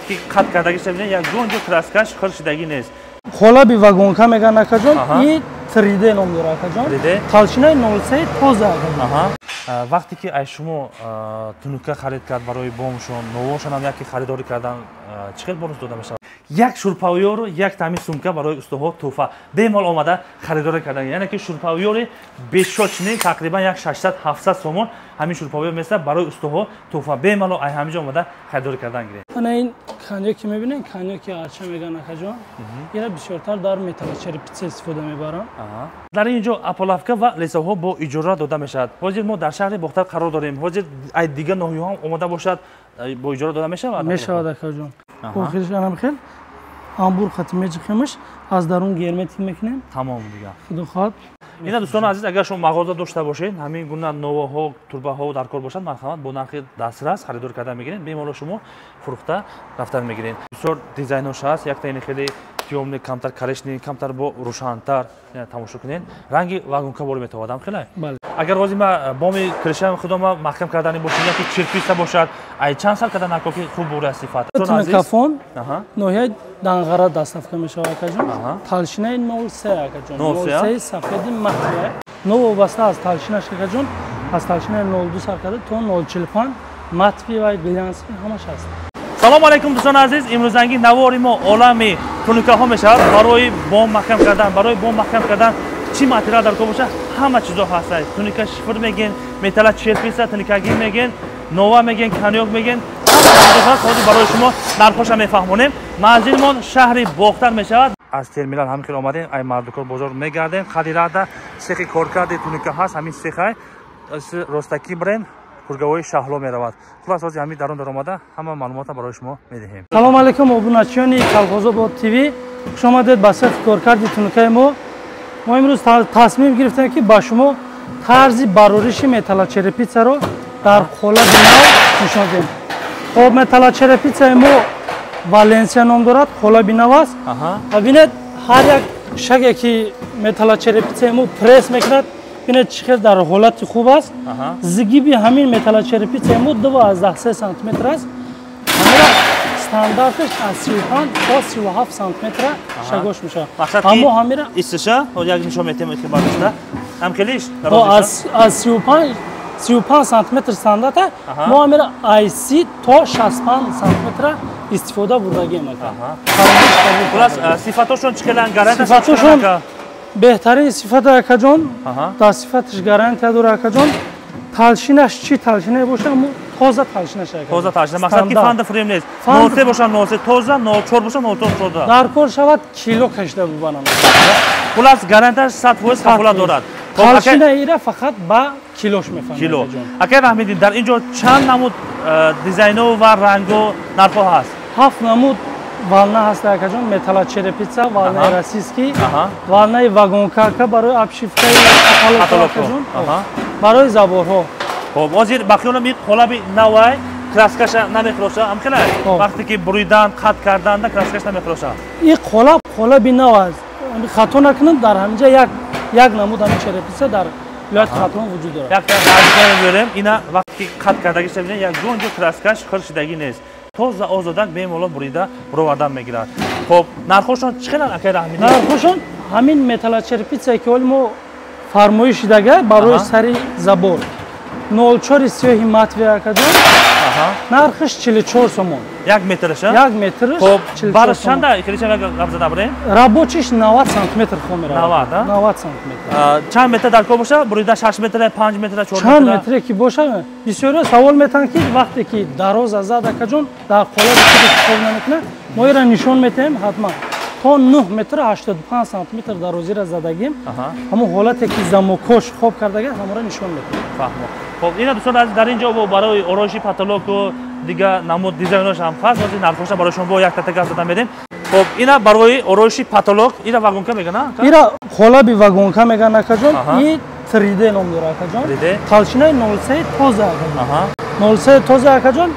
وقتی قطع کردگی ببینید یک گونج ترسکش خل شدگی نیست. خلا بی واگونکا میگن اکجان این 3D نام داره اکجان. تالشینای 03 تازه اکجان. وقتی که ای شما تونوکه خرید کرد برای بومشون نوشون هم یکی خریداری کردن چقدر بونوس داده میشه؟ یک شورپاویو رو یک تامین سومکه برای استوها توفا بیمال آمده خریداری کردن. یعنی که شورپاویو بیشترین تقریبا یک 600 700 سومون همین شورپاویو مثل برای استوها توفا بیمال ای همینجا آمده خریداری کردن گیره. من این کنیاک که میبینین کنیاک آرچه میگن اکجان اینا بسیارتر در متال چرپیچه استفاده میبرن. در اینجا اپولافکا و لیساها با اجاره داده میشد. حاضر ما در شهر بختر قرار داریم. حاضر ای دیگه نوعی هم اومده باشد با اجاره داده میشه. میشه اکجان. خیلی شانم خیلی. آمبور خاطر میچخیمش از درون گرمتی میکنیم. تمام دیگه. خدا خواهد. اینا دوستان عزیز اگر شما مغازه داشته باشین همین گونه نوها تورباها در کار باشد مرحمت با نرخ دسترس خریدار کردن میگیرین بیمال شما فروخته رفتن میگیرین. بسیار دیزاینش هست یک تا این خیلی تیومنی کمتر کارشنی کمتر با روشن‌تر تماشا کنین رنگی واگونکا بار میتوادم خیلی. بله. اگر روزی ما بامی کرشم خودم محکم کردنی باشین یا که چرپیسته باشد ای چند سال کردن نکو که خوب بوده صفات. تونکافون نوعی دانغرا دستافکا میشه اکجان. تالشینای 03 اکجان. 03 سفیدی مخفیه. نو وابسته از تالشینش اکجان از تالشینای 02 سر کرده تو 045 مطفی و گلیانسی همش هست. سلام علیکم دوستان عزیز امروز انگی نواری ما عالمی تونیکا ها میشه برای بوم محکم کردن برای بوم محکم کردن چی ماتریال در کو باشه همه چیزا هست. تونیکا شفر میگن متال چرپیس تونیکاگی میگن نووا میگن کنیاک میگن خودی برای شما نرخش میفهمونیم. منزلمون شهر بختر میشود. از ترمینال همین خیلی اومدیم ای مردکار بازار میگردیم خریدار سیخ کارکرد تونیکا هست همین سیخ رستکی برند کورگاوی شهلو میرود. خلاص از همین درون در اومده همه معلومات برای شما میدهیم. سلام علیکم ابوناچیانی کالغوزآباد تیوی خوش آمدید به سیخ کارکرد تونیکای ما امروز تصمیم گرفتیم که با شما طرز باروریش متال چرپیچه رو در خولا بینو نشون دهیم. خب متال چرپیچه ما والنسیا نام دارد خولا بینو است. ببینید هر یک شگی که متال چرپیچه ما پرس میکند ببینید چقدر در حالت خوب است. زگیبی همین متال چرپیچه ما 12 سانتی متر است. استانداردش از 35 تا 37 سانتی متر شگوش میشه. اما همیرا استشه و یک نشون میتیم که بالشته هم کلیش از 35 سانتی متر استاندارد ما همیرا آی سی تا 65 سانتی متر استفاده بردگیم خلاص صفاتشون چقدر گارانتی صفاتشون بهترین صفت اکجان تا صفتش گارانتی داره اکجان تالشینش چی تالشینه باشه تازه تالشینش تازه تالشینه مقصد که فند فریم نیست نوته باشه نوته تازه 04 باشه 04 در کار شود کیلو کشیده ببرم خلاص گارانتیش 100% کفاله دارد. تالشینه ایره فقط با کیلوش میفهمه کیلو. اگر فهمیدید در اینجا چند نمود دیزاین و رنگ و نرخ هست 7 نمود والنا هست اکجان متال چرپیچه والنا راسیسکی والنا واگونکا که برای آبشیفته اکجان برای زبورها. خب وزیر بخیون می خلابی نوای کراسکش نمیخروشه هم کنه وقتی که بریدن قطع کردن ده کراسکش نمیخروشه این خلابی نو است خطا نکنند در همینجا یک نمود همین چرپیچه در ولایت خاتون وجود داره. یک تا میگم اینا وقتی قطع کردگی ببینید یک گونج کراسکش خل شدگی نیست تازه آزادک به مولا بریده برآوردن میگیرد. خب نرخشون چقدر اکید اهمیت نرخشون همین متال چرپیچه که ما فرمایش دیگه برای سری زبور 04 سیاهی مطوی اکجان نرخش 44 سومون 1 مترش 1 مترش خب برش چنده کلیشه گپ زده بریم رابوچش 90 سانتی متر خو میره 90 سانتی متر چند متر در کو باشه بریده 6 متر 5 متر 4 متر چند متری که باشه بسیار سوال میتن که وقتی که دراز زده اکجان در قله استفاده نمیکنه ما را نشون میتیم حتما تا 9 متر 85 سانتی متر درازی را زدگیم همون حالتی که زموکش خوب کردگه همون را نشون میتیم. فهمم. خب اینا دوستان از در اینجا برای اوروشی پاتولوگ و دیگه نمود دیزاینش هم خاص واسه نرخش برای شما با یک تا گپ زدن بدیم. خب اینا برای اوروشی پاتولوگ اینا واگونکا میگن اینا خلابی واگونکا میگن اکجان این 3D نام داره اکجان تالشینای 03 تازه اکجان 03 تازه اکجان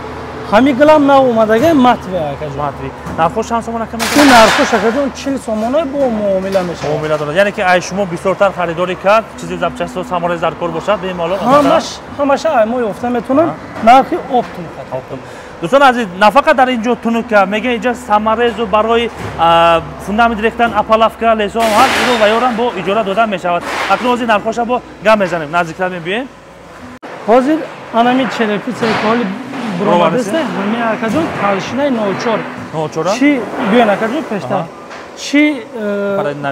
همین گلام نو اومدگه مطوی اکجان نرخش هم سومون کم این نرخش اکجان 40 سومونه با معامله میشه معامله داره یعنی که ای شما بسیارتر خریداری کرد چیزی زبچست و سامانه زرکار باشه به مالا همش ما یافته میتونن نرخ اپتوم دوستان عزیز نفقط در اینجا تونوکا میگه اینجا سمرز و برای فوندامنت ریختن اپالافکا لیسو هم هست اینو و یارم با اجاره داده میشود اکنون از این نرخوش با گم میزنیم نزدیکتر میبینیم حاضر انمی چرپی سرکالی برامدسته همین اکجون تالشینای 04 چی بیان اکجون پشتا چی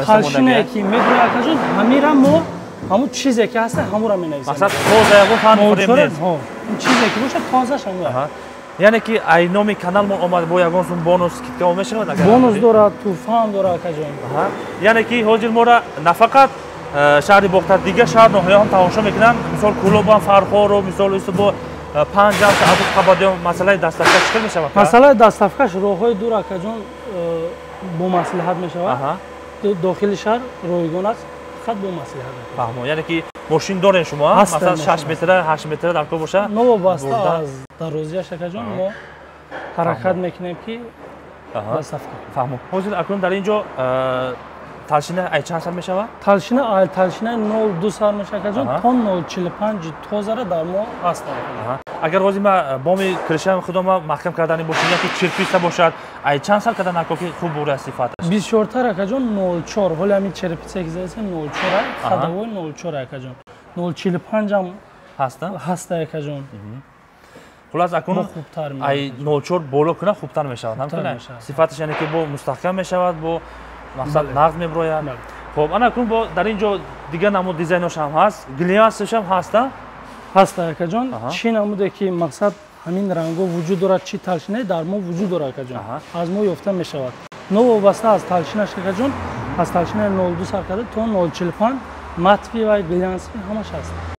تالشینای کی میگه اکجون همیرا مو همون چیزی که هست همون را می‌نویسیم مثلا تازه و فان فریم نیست چیزی که باشه تازه شما یعنی که ای نامی کانال ما اومد با یگان سون بونوس کیتکا میشه بونوس داره طوفان داره اکجون یعنی که حاضر ما نه فقط شهر باختر دیگه شهر نوحه هم تماشا میکنن مثال کلوب هم فرخور و مثال است با 5 جمع عدد قبادی مسئله دستافکش چطور میشه مسئله دستافکش راههای دور اکجون با مصلحت میشه داخل شهر رایگان است خط با مصلحت فهمو یعنی که ماشین دارین شما مثلا 6 متر 8 متر در کو باشه نو واسطه از دروازه اکجون ما حرکت میکنیم که دستافک فهمو حاضر اکنون در اینجا تالشینه ای چند سال میشه؟ تالشینه 02 سال میشه که جون تا 045 توزره در ما هست. اگر واسه ما بامی کرشم خودم محکم کردنی باشه یا که چرپیسته باشد ای چند سال کردن نکوکی خوب بوده صفاتش 24 تا که جون 04 ولی همین چرپیسته که زیست 04 خداوی 04 که جون 045 هم هسته که جون خلاص اکنون ای 04 بالا کنه خوبتر میشه همین صفاتش یعنی که با مستحکم میشود با مقصد نقد میبروید خب انا اکنون با در اینجا دیگه نمود دیزاینش هم هست گلیاسش هم هسته که جان چی نموده که مقصد همین رنگو وجود دارد چی تالشینه در ما وجود دارد که جان از ما یافته میشود نو وابسته از تالشینش که جان از تالشینه 02 سر کرده تا 045 مطفی و گلیانسی همش هست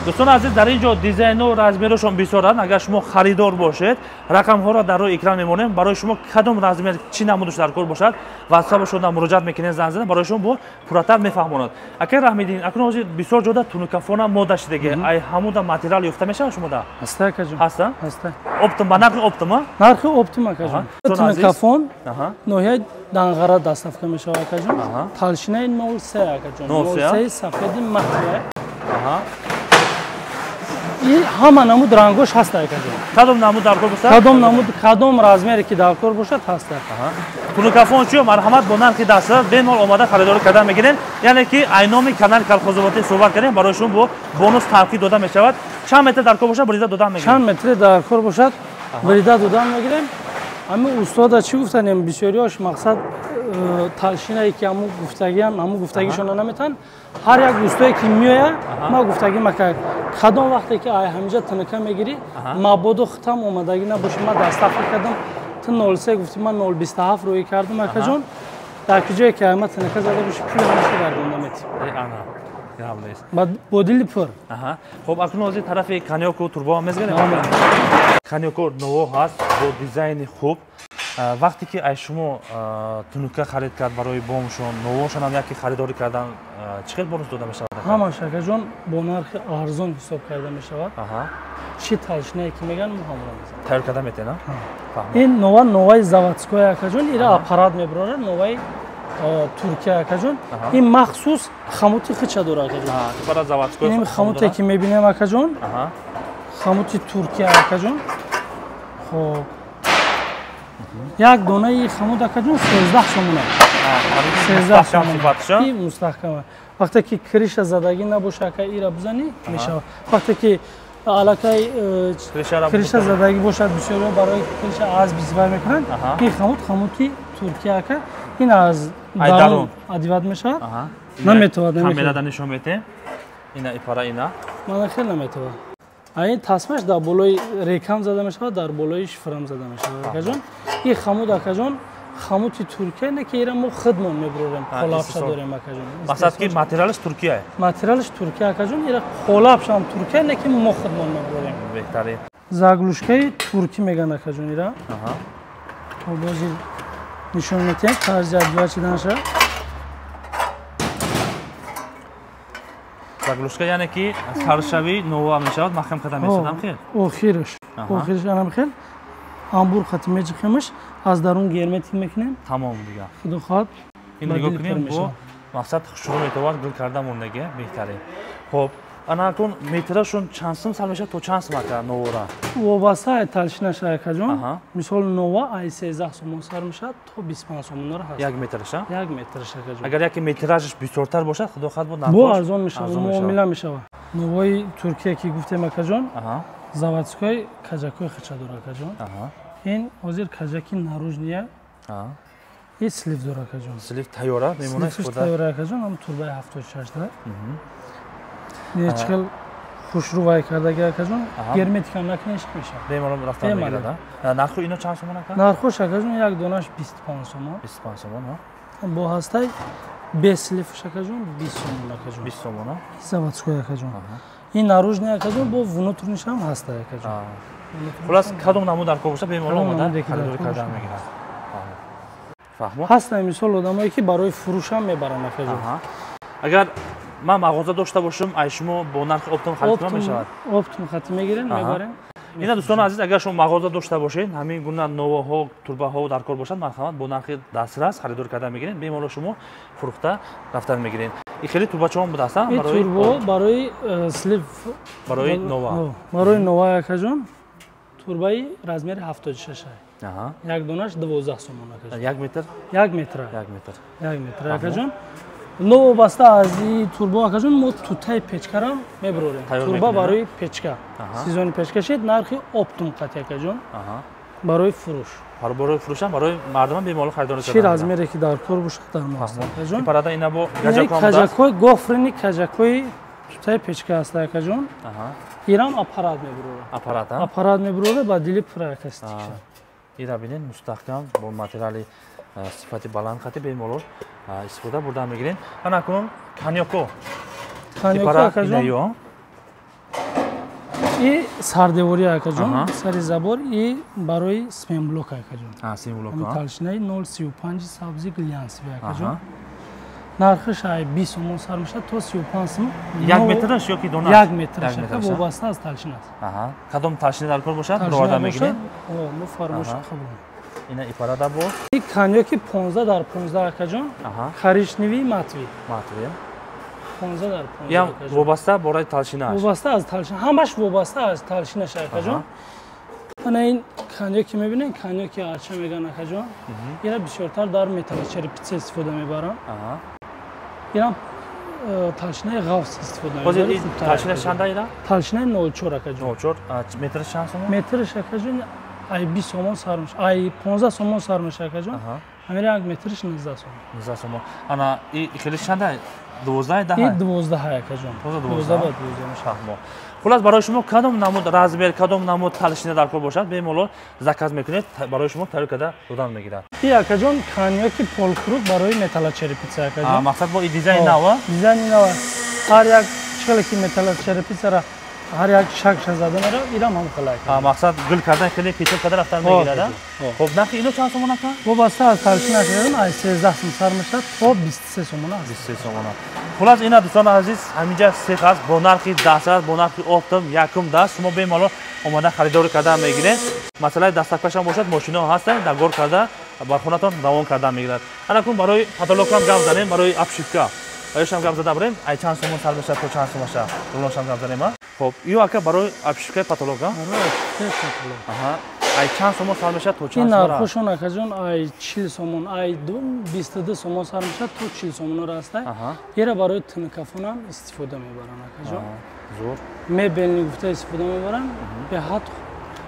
دوستان عزیز در اینجا دیزاین و رزمیرشون بسیارن اگر شما خریدار باشید رقم ها را در روی اکران میمونیم برای شما کدوم رزمیر چی نمودش در کار باشد واتساپشون مراجعه میکنید زنگ زدن برای شما با پوراتر میفهمونند اگر رحمیدین اکنون حاضر بسیار جدا تونوکافونا ماده شده ای همون ماتریال یافته میشه شما دا هسته که جون هسته اپتم نرخ اپتم نرخ اپتم که جون تونوکافون نوعی دانغرا دستافکه میشه که جون تالشینه 03 که جون 03 سفید مطلع این همه نمود رنگوش هست که کدوم نمود در کار باشه کدوم رزمیری که در کار باشد هست تونوکافون چیه مرحمت با نرخ دست بینال اومده خریداری کردن میگیرین یعنی که اینامی کانال کالخوزواتی صحبت کردیم برایشون با بونوس ترقی داده میشود چند متر در کار باشه بریده دادن میگیریم چند متر در کار باشد بریده دادن میگیریم همین استاد چی گفتن بسیاریاش مقصد تالشینه که همون گفتگیشون نمیتن هر یک دوستایی که میاد ما گفتگی میکنم کدام وقتی که همینجا تنکه میگیری مابودو ختم اومدگی نباشه ما دستافک کردم تا 03 گفتم من 027 روی کردم که جون در کجایی که ما تنکه زده باشه پول همیشه گردونده میتیم بعد بودیلی پر خب اکنون از طرف کانیوکو توربو میزنیم کانیوکو نو هست با دیزاین خوب وقتی که ای شما تونوکا خرید کرد برای بومشون نوشون هم یکی خریداری کردن چقدر بونوس داده میشه همه شکل جون با نرخ ارزان حساب کرده میشود چی تالشینه که میگن ما هم را تایید کرده میتونه این نوای زاواتسکوی که جون ایرا آپارات میبره نوای ترکیه که جون این مخصوص خموتی خچه داره که جون برای زاواتسکوی این خموتی که میبینیم که جون خموتی ترکیه که جون خب یک دونه خمود که جون 13 سومونه 13 سومونه این مستحکمه وقتی که کریش زدگی نباشه که ایرا بزنی میشه وقتی که علاقه کریش زدگی باشد بسیار برای کریش از بیزور میکنن این خمودی ترکیه که این از درون ادیواد میشه نمیتونه کاملا دانشون میته اینا ایپارا اینا من خیلی نمیتونه این تصمش در بالای ریکم زده میشه در بالایش فرم زده میشه که جون این خمود که جون خمودی ترکیه نه که ایران ما خودمون میبریم خلافش داریم که جون مقصد که ماتریالش ترکیه ماتریالش ترکیه که جون ایران خلافش هم ترکیه نه که ما خودمون میبریم بهتره زاگلوشکای ترکی میگن که جون ایران بازی نشون میده طرز جدول چیدن شد زاگلوشکا یعنی که سرشوی نووا میشود محکم کردن میشدم خیر آخرش آنم خیر انبور ختم میجخیمش از درون گرمتی میکنیم تمام دیگه خدا خواهد این نگاه کنیم با مقصد شروع میتواد گل کردن موندگی بهتره خب ана кун метрашон чанд сум сар мешавад то чанд сум ака новора? вобаста ай талшинаш акаҷон. Аҳа. Мисол нова ай 13 сомон сар мешавад то 25 сомонро ҳаст. 1 метраша? 1 метраш акаҷон. Агар яке метражш бисёртар бошад, худо хад буд нархош? бо арзон мешавад, муомила мешавад. Новои Туркия ки гуфтем акаҷон. Аҳа. Заводской кажакой хача дора акаҷон. Аҳа. ин ҳозир кажаки наружния. Аҳа. ин слив дора акаҷон. Слив тайёра мемонад слив тайёра акаҷон, ам турбаи 76 да. нечкал хушрувай кардаги акаҷон. герметика накунеш мешавад. Бемалол рафтан мегирад. Нархи ино чанд сомон ака? нархош акаҷон як донаш 25 сомон. 25 сомон, бо ҳастай без сливш акаҷон 20 сомон акаҷон. 20 сомон. заводской акаҷон. ин наружния акаҷон бо внутрениш ҳам ҳастай акаҷон. хулас кадом намуд дар кор боша бемалол омада харидори кардан мегирад. фаҳмо? ҳастанд мисол одамое ки барои фурӯш ҳам мебаранд акаҷон. агар ман мағоза дошта бошам, ай шумо бо нархи оптом харид кунам мешавад? оптом хати мегирен, мебарем. ина дӯстони азиз, агар шумо мағоза дошта бошед, ҳамин гуна новаҳо, турбаҳо дар кор бошад, марҳамат бо нархи дастрас харидор кардан мегирен, бемалол шумо фурӯхта рафтан мегирен. ин хеле турбачаон буд астанд барои турбо барои слив барои нова. барои нова акаҷон турбаи размери 76 аҳа. як донаш 12 сомон акаҷон. 1 метр? 1 метр. 1 метр. 1 метр акаҷон. новобаста аз ин турбо акаҷон мо тутаи печкарам мебурорем. турба барои печка. сезони печка шед нархи оптум қати акаҷон. барои фурӯш. барои фурӯшам барои мардумам бемалол харидор чӣ размере ки дар кор бошад дар мо аст акаҷон. парада ина бо гаҷаком кажакои гофрини кажакои тутаи печка аст акаҷон. ирам аппарат мебурорем. аппарат аппарат мебурорем ба дили практик. ира бинед мустаҳкам бо материали сифати баланд қати бемалол истифода бурдан мегирен. ана кунун канёко. канёко акаҷон. и сардевори акаҷон, сари забор и барои сменблок акаҷон. сменблок. талшинаи 035 сабзи глянсиви акаҷон. нархиш ай 20 сомон сар мешавад то 35 сомон. 1 метраш ёки дона? 1 метраш. вобаста аз талшин аст. кадом талшина дар кор бошад? бироварда мегирен? мо фармош қабул. ина ипарада бо ин канёки 15 дар 15 акаҷон. коричневии матви. матви. 15 дар 15. ям вобаста бораи талшина аст. вобаста аз талшина. ҳамаш вобаста аз талшинаш акаҷон. ана ин канёки мебинем, канёки арча меган акаҷон. ира бисёртар дар металлочерепица истифода мебарам. ина талшинаи ғафс истифода мебарам. ҳозир талшина чанда ира? талшинаи 04 акаҷон. 04 метраш чанд сомон? метраш акаҷон ай 20 сомон сар мешавад. ай 15 сомон сар мешавад акаҷон. ҳамин 1 метраш 19 сомон. 19 сомон. ана и хеле чанда? 12 10? ин 12 акаҷон. 12 мешавад. хулас барои шумо кадом намуд размер, кадом намуд талшина дар кор бошад, бемалол заказ мекунед, барои шумо тайёр карда додан мегирад. ин акаҷон канёки полкруг барои металлочерепица акаҷон. мақсад бо ин дизайни нава? дизайни нава. ҳар як чиқале ки металлочерепицара ҳар як шакша зада меравад, ирам ҳам қалай. мақсад гул кардан хеле печел карда рафтан мегирад. хоб нархи ино чанд сомон ака? вобаста аз талшина шудам ай 13 сом сар мешавад то 23 сомон аст. 23 сомон. хулас ина дӯстони азиз, ҳаминҷа сех аст бо нархи дастрас, бо нархи оптом, якум даст шумо бемалол омада харидорӣ кардан мегиред. масъалаи дастакпашам бошад, мошинаҳо ҳастанд, дар гор карда бар хонатон равон кардан мегирад. ана кун барои потолокам гап занем, барои обшивка оёшам гап зада бурем, ай чанд сомон сар мешавад то чанд сом аша рулоншам гап занем. хоб ию ака барои обшивкаи потолока? ай чанд сомон сар мешавад то чанд сом? ин нархошон акаҷон ай 40 сомон, ай 22 сомон сар мешавад то 40 сомонро астад. ира барои тинкафонам истифода мебарам акаҷон. зур мебелни гуфта истифода мебарам. беҳад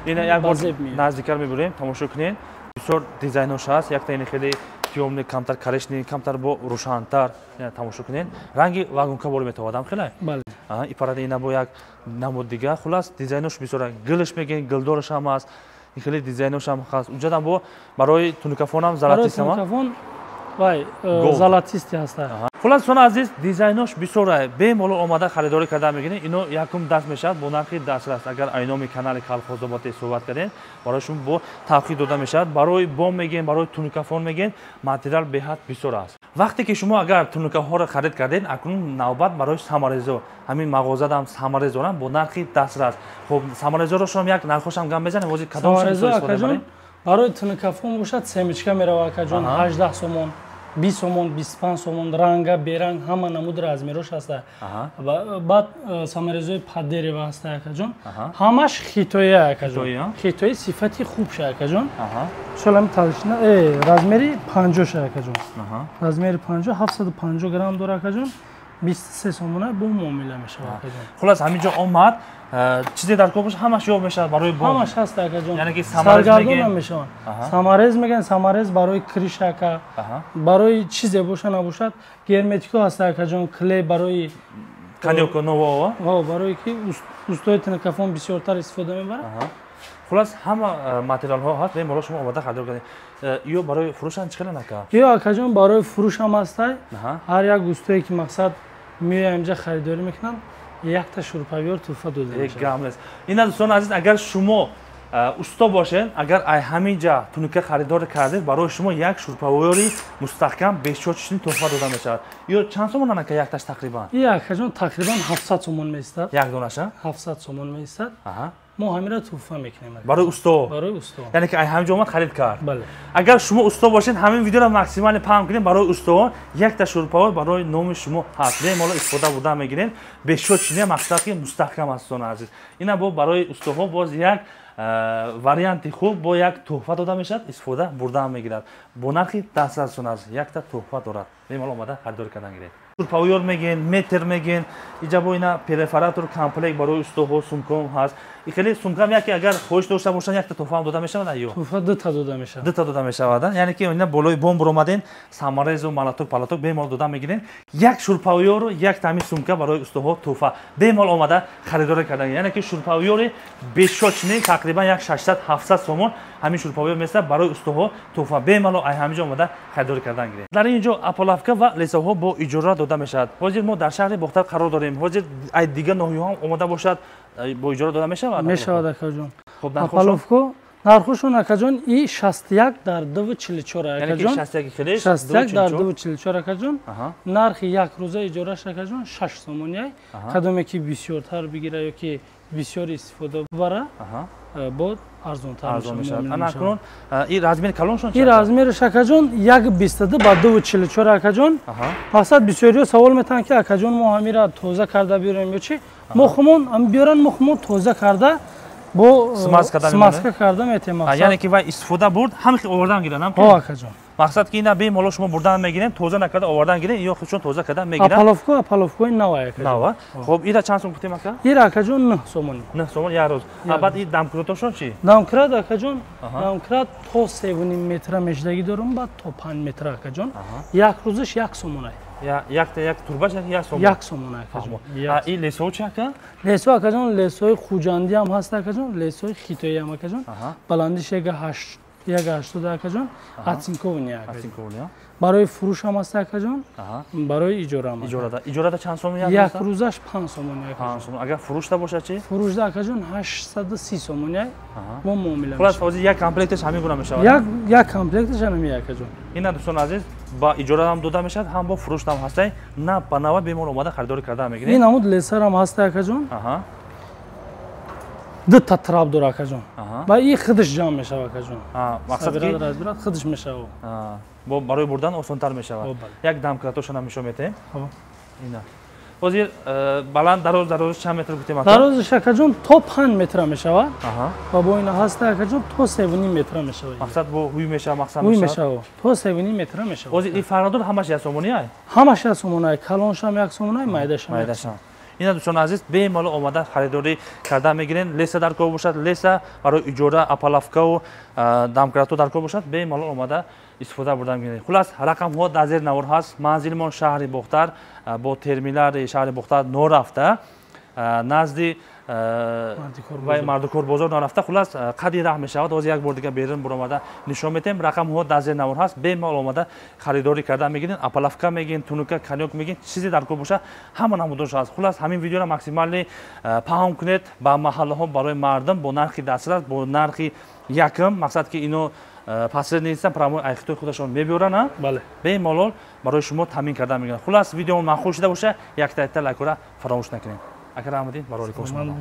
ина як бор наздикар мебурем, тамошо кунед. бисёр дизайнош ҳаст, якта ин хеле тёмни, камтар коричневый, камтар бо рӯшантар. тамошо кунед. ранги вагонка боре метавонам хеле? бале. ипарада ина бо як намуд дига. хулас дизайнош бисёр гилш мегин, гилдораш ҳам аст. ин хеле дизайнош ҳам ҳаст. уҷадам бо барои тункафонам залатистама. тункафон вай залатисти ҳаста. хулас дӯстони азиз, дизайнош бисёр бемалол омада харидорӣ кардан мегиред. ино якум даст мешавад бо нархи дастрас. агар айноми канали колхозоботе суҳбат кардем, барои шумо бо тавқид дода мешавад. барои бом мегем, барои тункафон мегем, материал беҳад бисёр аст. вақте ки шумо агар тункаҳоро харид кардед, акнун навбат барои самарезо, ҳамин мағозадам самарез дорам бо нархи дастрас. хоб самарезоро шумо як нархошам гам безанем, ҳозир кадом самарезо акаҷон барои тункафон бошад семичка мерава акаҷон 18 сомон. 20 сомон 25 сомон ранга беранг ҳама намуд размерош ҳаста. Баъд самарезои паддерева ҳаста акаҷон. Ҳамаш хитоя акаҷон. Хитои сифати хуб ша акаҷон. Шолами талшина размери 50 ша акаҷон. Размери 50 750 грамм дора акаҷон. 23 сомона бо муомила мешавад акаҷон. Хулос ҳаминҷо омад чизе дар кор боша ҳамаш ёб мешавад барои бом. Ҳамаш ҳаст акаҷон. Яъне ки самарез мешавад. Самарез мегӯянд, самарез барои кришака, барои чизе боша набошад, герметико ҳаст акаҷон, клей барои канёко ново. Барои ки устои тинкафон бисёртар истифода мебарад. Хулос ҳама материалҳо ҳаст, беморо шумо омада харидор кардед. Ё барои фурӯшан чӣ қилан ака? Ё акаҷон барои фурӯш ҳам ҳастай. Ҳар як устое ки мақсад меоям инҷа харидорӣ мекунам, якта шурпавиёр туҳфа дода мешавад. Гам нест. Ина дӯстони азиз, агар шумо усто бошед, агар ай ҳаминҷа тунука харидор кардед, барои шумо як шурпавиёри мустаҳкам бешочишни туҳфа дода мешавад. Ё чанд сомон ака якташ тақрибан? Акаҷон тақрибан 700 сомон меистад. Як донаша? 700 сомон меистад. мо ҳамира туҳфа мекунем. Барои усто? Барои усто. Яъне ки ай ҳаминҷа омад харид кард? Бале. Агар шумо усто бошед, ҳамин видеоро максимали паҳм кунед барои усто, якта шурпавиёр барои номи шумо ҳаст. Бемало истифода бурда мегиред. Бешочишни мақсад ки мустаҳкам аст дӯстони азиз. Ина бо барои устоҳо боз як варианти хуб бо як туҳфа дода мешавад, истифода бурда мегирад. Бо нархи дастарс дӯстони азиз, якта туҳфа дорад. Бемало омада харидорӣ кардан гиред. Шурпавиёр мегин, метр мегин, иҷа бо ина перефоратор комплект барои устоҳо, сумком ҳаст. Ихели сумкам яке агар хоҳиш дошта бошанд якта туҳфа дода мешавад ё? Туҳфа дута дода мешавад. Дута дода мешавад. Яъне ки ина болои бом буромаден, самарезу, малаток, палаток бемол дода мегирен. Як шурпавиёру, як тами сумка барои устоҳо туҳфа. Бемол омада харидорӣ кардан. Яъне ки шурпавиёри бешочни тақрибан як 600-700 сомон ҳамин шурпавиёр места барои устоҳо туҳфа. Бемало ай ҳаминҷо омада харидорӣ кардан гиред. Дар инҷо аполавка ва лесаҳо бо иҷора дода мешавад. Ҳозир мо дар шаҳри Бохтар қарор дорем. Ҳозир ай дигар ноҳияҳо омада бошад бо иҷора дода мешавад? Мешавад акаҷон. Аполавка нархушон акаҷон и 61 дар 244 акаҷон. 61 дар 244 акаҷон. Нархи як рӯза иҷораш акаҷон 6 сомон яй. Кадоме ки бисёртар бигира ё ки бисёр истифода бара, бо арзонтар мешавад. Анакун и размери калоншон чӣ? И размериш акаҷон 1.22 ба 2.44 акаҷон. Мақсад бисёриё савол метаванд ки акаҷон мо ҳамира тоза карда биёрем ё чи? Мохмон биёран, мохмон тоза карда бо смазка карда метем. Яъне ки вай истифода бурд, ҳамихи овардан гиранд. Акаҷон. Мақсад ки ина бемало шумо бурдан мегирем, тоза накарда овардан гирем ё худшон тоза карда мегиранд. Аполавкои нава акаҷон. Нава. Хоб ира чанд сом гуфтем ака? Ира акаҷон 9 сомон. 9 сомон як рӯз. Баъд и дамкратошон чӣ? Дамкрат акаҷон, дамкрат то 3.5 метра мешдагӣ дорам, баъд то 5 метра акаҷон. Як рӯзаш 1 сомон ай. Як турбаш 1 сомон. 1 сомон акаҷон. И лесо чӣ ака? Лесо акаҷон, лесои хуҷандӣ ҳам ҳаст акаҷон, лесои хитоӣ ҳам акаҷон. Баландиш 1.80 акаҷон, атсинковни акаҷон. Барои фурӯш ҳам ҳаст акаҷон, барои иҷора ҳам. Иҷорада чанд сомон як? Як рӯзаш 5 сомон акаҷон. Агар фурӯшда бошад чӣ? Фурӯшда акаҷон 830 сомон як. Мо муомила. Хулос ҳозир як комплекташ ҳамин гуна мешавад. Як комплекташ ҳамин акаҷон. Ина дӯстони азиз, ба иҷора ҳам дода мешавад, ҳам бо фурӯш ҳам ҳастай. На ба нава бемор омада харидорӣ карда мегирем. Ин намуд лесар ҳам ҳаст акаҷон. Дута трап дора акаҷон. Ва и худаш ҷамъ мешава акаҷон. Мақсад ки разбирад худаш мешава. Бо барои бурдан осонтар мешавад. Як дамкратошон ҳам нишон метем. Ина. Ҳозир баланд дароз чанд метр гуфтем ака? Дарозиш акаҷон то 5 метра мешавад. Ва бо ина ҳаста акаҷон то 3.5 метра мешавад. Мақсад бо ҳуй мешавад, мақсад мешавад. То 3.5 метра мешавад. Ҳозир ин фарадор ҳамаш 1 сомони ай? Ҳамаш 1 сомон ай, калонш ҳам 1 сомон ай, майдаш ҳам 1 сомон. ина дӯстони азиз бемало омада харидорӣ карда мегирен. Леса дар кор бошад, леса барои иҷора, аполавкаву дамкрато дар кор бошад, бемало омада истифода бурда мегирен. Хулас рақамҳо дар зери навор ҳаст. Манзилимон шаҳри Бохтар бо терминари шаҳри Бохтар норафта, назди мардукор бозор нарафта. Хулас қади раҳ мешавад. ҳозир як бор дигар берун буромада нишон метем. рақамҳо дар зери навор ҳаст. бемал омада харидорӣ карда мегирен. аполавка мегирен, тунука, канёк мегирен, чизе дар кор боша ҳама намудош ҳаст. хулас ҳамин видеоро максимали паҳм кунед ба маҳаллаҳо барои мардум бо нархи дастрас, бо нархи якм. мақсад ки ино пасред нестан прамои айхитои худашон мебиёранд. бемалол барои шумо таъмин карда мегиранд. хулас видеомо маъқул шуда боша, як та лайкора фаромӯш накунед. Акрам Аҳмадӣ, барори кор шумо.